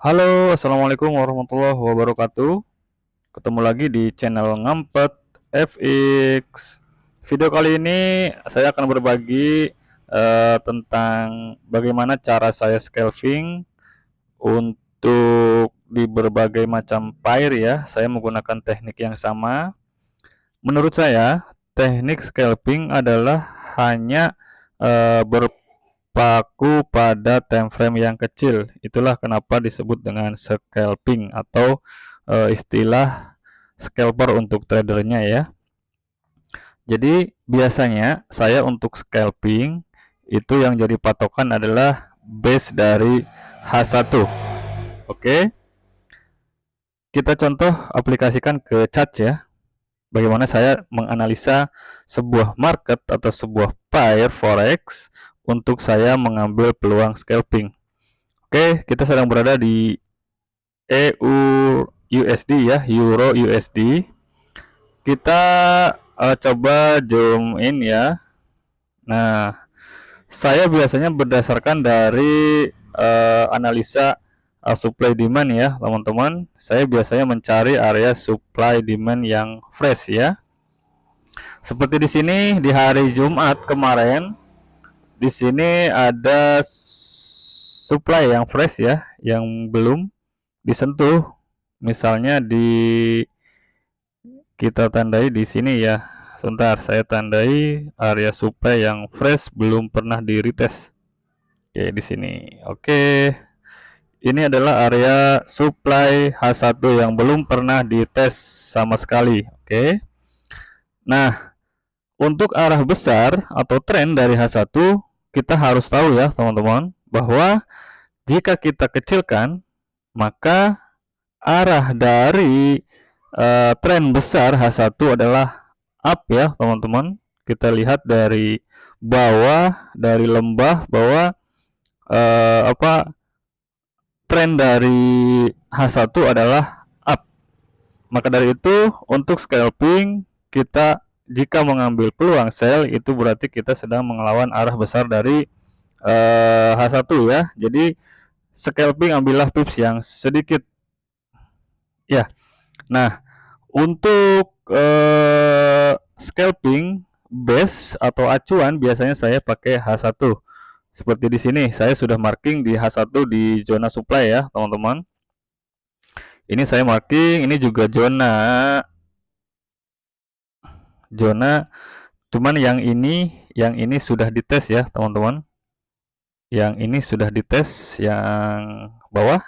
Halo, assalamualaikum warahmatullahi wabarakatuh. Ketemu lagi di channel Ngampet FX. Video kali ini saya akan berbagi tentang bagaimana cara saya scalping untuk di berbagai macam pair ya. Saya menggunakan teknik yang sama. Menurut saya, teknik scalping adalah hanya berpaku pada time frame yang kecil. Itulah kenapa disebut dengan scalping atau istilah scalper untuk tradernya ya. Jadi biasanya saya untuk scalping itu yang jadi patokan adalah base dari H1. Oke, kita contoh aplikasikan ke chart ya. Bagaimana saya menganalisa sebuah market atau sebuah pair forex untuk saya mengambil peluang scalping. Oke, kita sedang berada di EU USD ya, Euro USD. Kita coba zoom in ya. Nah, saya biasanya berdasarkan dari analisa supply demand ya, teman-teman. Saya biasanya mencari area supply demand yang fresh ya. Seperti di sini di hari Jumat kemarin, di sini ada supply yang fresh ya, yang belum disentuh. Misalnya kita tandai di sini ya. Sebentar, saya tandai area supply yang fresh belum pernah di retest. Oke, di sini. Oke. Ini adalah area supply H1 yang belum pernah dites sama sekali. Oke. Nah, untuk arah besar atau tren dari H1, kita harus tahu ya, teman-teman, bahwa jika kita kecilkan, maka arah dari tren besar H1 adalah up ya teman-teman. Kita lihat dari bawah, dari lembah bahwa tren dari H1 adalah up. Maka dari itu untuk scalping kita jika mengambil peluang sell itu berarti kita sedang melawan arah besar dari H1 ya. Jadi scalping ambillah pips yang sedikit ya. Nah, untuk scalping base atau acuan biasanya saya pakai H1. Seperti di sini saya sudah marking di H1 di zona supply ya, teman-teman. Ini saya marking, ini juga zona cuman yang ini sudah dites ya, teman-teman. Yang ini sudah dites yang bawah.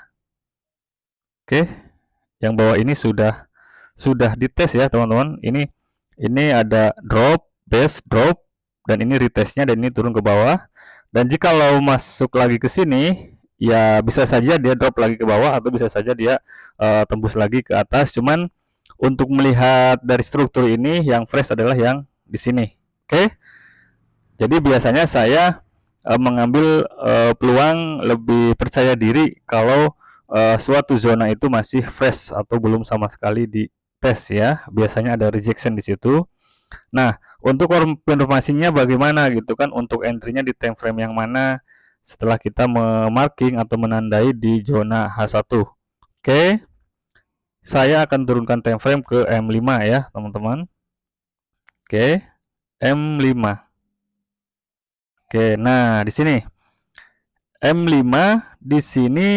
Oke. Yang bawah ini sudah dites ya, teman-teman. Ini ada drop, base, drop, dan ini retestnya dan ini turun ke bawah. Dan jika lo masuk lagi ke sini, ya bisa saja dia drop lagi ke bawah atau bisa saja dia tembus lagi ke atas. Cuman untuk melihat dari struktur ini, yang fresh adalah yang di sini. Oke. Jadi biasanya saya mengambil peluang lebih percaya diri kalau suatu zona itu masih fresh atau belum sama sekali di tes ya. Biasanya ada rejection di situ. Nah, untuk konfirmasinya bagaimana gitu kan, untuk entry-nya di time frame yang mana setelah kita memarking atau menandai di zona H1. Oke. Saya akan turunkan time frame ke M5 ya, teman-teman. Oke. M5. Oke, nah di sini M5 di sini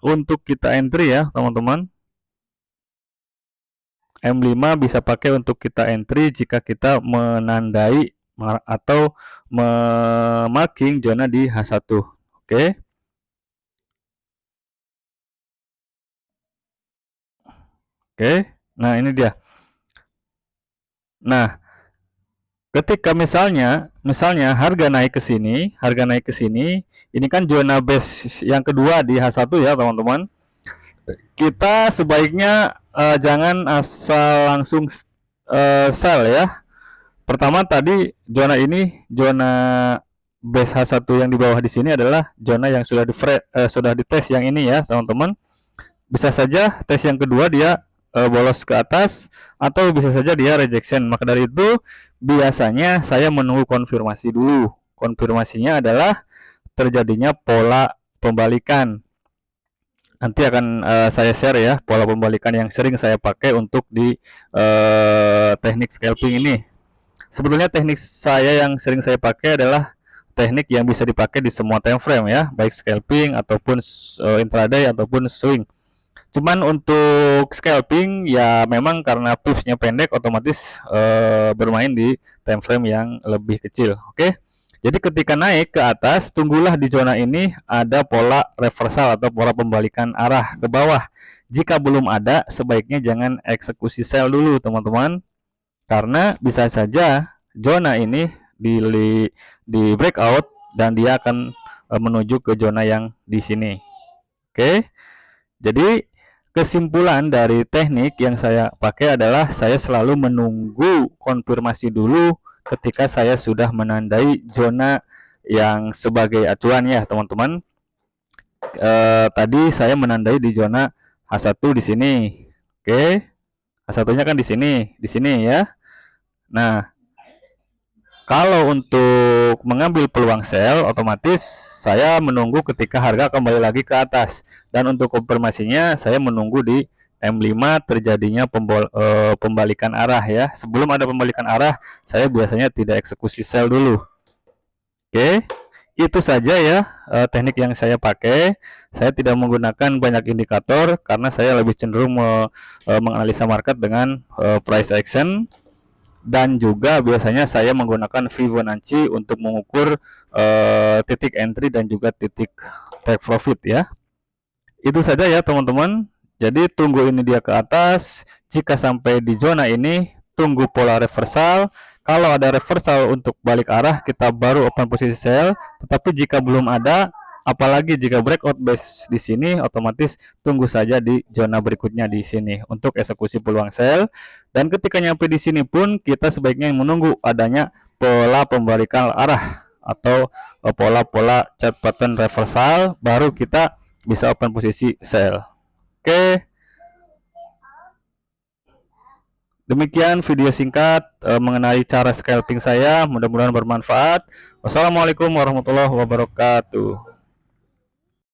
untuk kita entry ya, teman-teman. M5 bisa pakai untuk kita entry jika kita menandai atau memarking zona di H1. Oke. Oke. Nah, ini dia. Nah, ketika misalnya harga naik ke sini, ini kan zona base yang kedua di H1 ya, teman-teman. Kita sebaiknya jangan asal langsung sell ya. Pertama tadi zona base H1 yang di bawah di sini adalah zona yang sudah dites yang ini ya, teman-teman. Bisa saja tes yang kedua dia bolos ke atas atau bisa saja dia rejection. Maka dari itu biasanya saya menunggu konfirmasi dulu. Konfirmasinya adalah terjadinya pola pembalikan. nanti akan saya share ya pola pembalikan yang sering saya pakai untuk di teknik scalping ini. Sebetulnya teknik saya yang sering saya pakai adalah teknik yang bisa dipakai di semua time frame ya, baik scalping ataupun intraday ataupun swing. Cuman untuk scalping ya memang karena pivotnya pendek, otomatis bermain di time frame yang lebih kecil. Oke. Jadi ketika naik ke atas, tunggulah di zona ini ada pola reversal atau pola pembalikan arah ke bawah. Jika belum ada, sebaiknya jangan eksekusi sell dulu, teman-teman. Karena bisa saja zona ini di breakout dan dia akan menuju ke zona yang di sini. Oke. Jadi kesimpulan dari teknik yang saya pakai adalah saya selalu menunggu konfirmasi dulu ketika saya sudah menandai zona yang sebagai acuan ya teman-teman. Tadi saya menandai di zona H1 di sini. Oke. H1-nya kan di sini ya. Nah, kalau untuk mengambil peluang sell, otomatis saya menunggu ketika harga kembali lagi ke atas. Dan untuk konfirmasinya, saya menunggu di M5 terjadinya pembalikan arah ya. Sebelum ada pembalikan arah, saya biasanya tidak eksekusi sell dulu. Oke, itu saja ya teknik yang saya pakai. Saya tidak menggunakan banyak indikator karena saya lebih cenderung menganalisa market dengan price action. Dan juga biasanya saya menggunakan Fibonacci untuk mengukur titik entry dan juga titik take profit ya. Itu saja ya teman-teman. Jadi tunggu ini dia ke atas. Jika sampai di zona ini, tunggu pola reversal. Kalau ada reversal untuk balik arah, kita baru open posisi sell. Tetapi jika belum ada, apalagi jika breakout base di sini, otomatis tunggu saja di zona berikutnya di sini untuk eksekusi peluang sell. Dan ketika nyampe di sini pun kita sebaiknya menunggu adanya pola pembalikan arah atau pola-pola chart pattern reversal, baru kita bisa open posisi sell. Oke. Demikian video singkat mengenai cara scalping saya, mudah-mudahan bermanfaat. Wassalamualaikum warahmatullahi wabarakatuh.